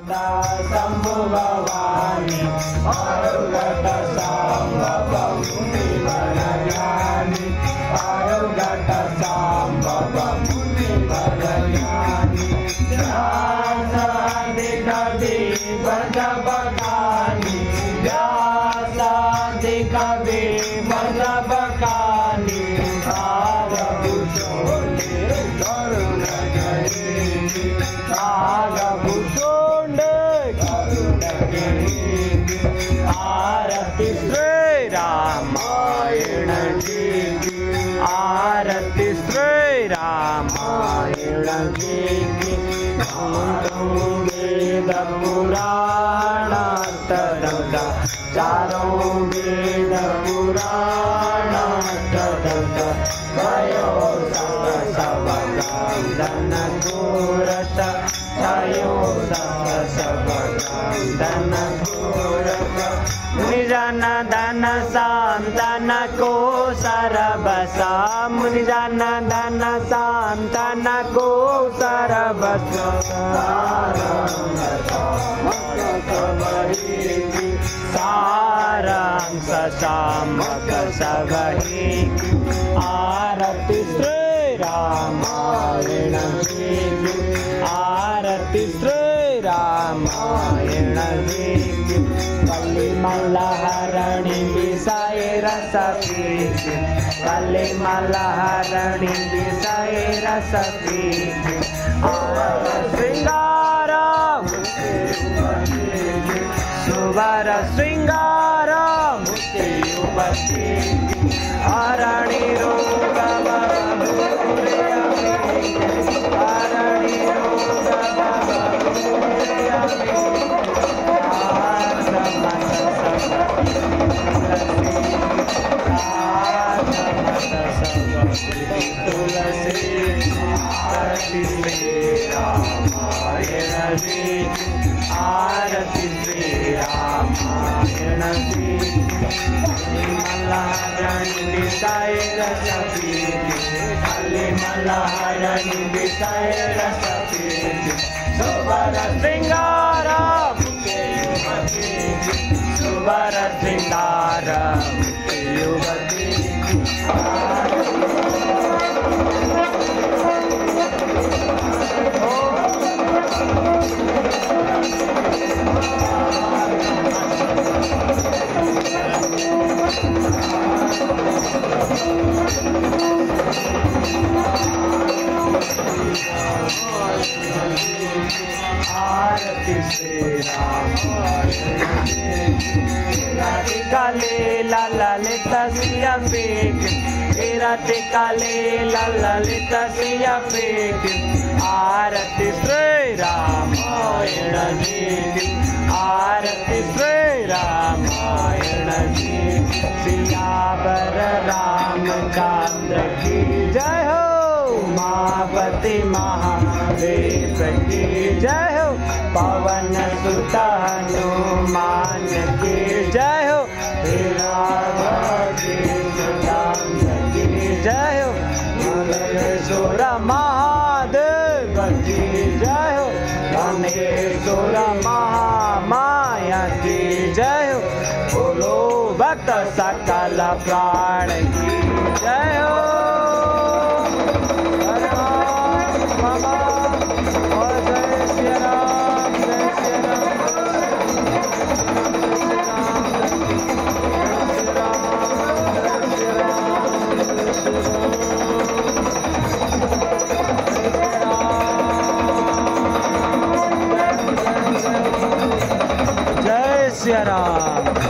शंभु भवानी आरुगत संभव मुनि वर ज्ञानी आरुगत संभव मुनि वर ज्ञानी व्यासादि कवि वल्लभ कानी व्यासादि कवि वल्लभ कानी सारभूषोंडे करुण करीबी सारभूषोंडे करुण करीबी आरती श्री रामायण जी की आरती श्री रामायण जी की वेद पुराण तदंता चारों वेद पुराण तदंता भयो सबगंधन घोरस भयो सबगंधन घोरस मुनिजन धन सांतन को सरबसा मुनिजन धन सांतन को सरबसा सारांश शामक सबही आरती श्री रामायण जी की आरती श्री रामायण जी की कली मल्लहरणी विषय रस पीति कली मल्लहरणी विषय रस पीति श्रृंगार सुवर श्रृंगार मुक्ति युवती हरणी रोग हरणी रोग तुलसी आरती श्री रामायण जी आरती श्री रामायण जी मल्लहरणी विषय रस पीति कली मल्लहरणी विषय रस पीति सुवर श्रृंगार मुक्ति युवती सुवर श्रृंगार मुक्ति युवती आरती श्री काले ललित सिया पेक विरति काले ललित सिया पेक आरती श्री रामायण जी की आरती श्री रामायण जी सियावर रामचंद्र की जय हो उमापति महादेव की जय हो पवन सुत हनुमान की जय हो की जय हो गणेश्वर महादेव की जय हो गणेश्वर महामाया की जय हो बोलो भक्त सकल प्राण की जय हो जय श्री राम।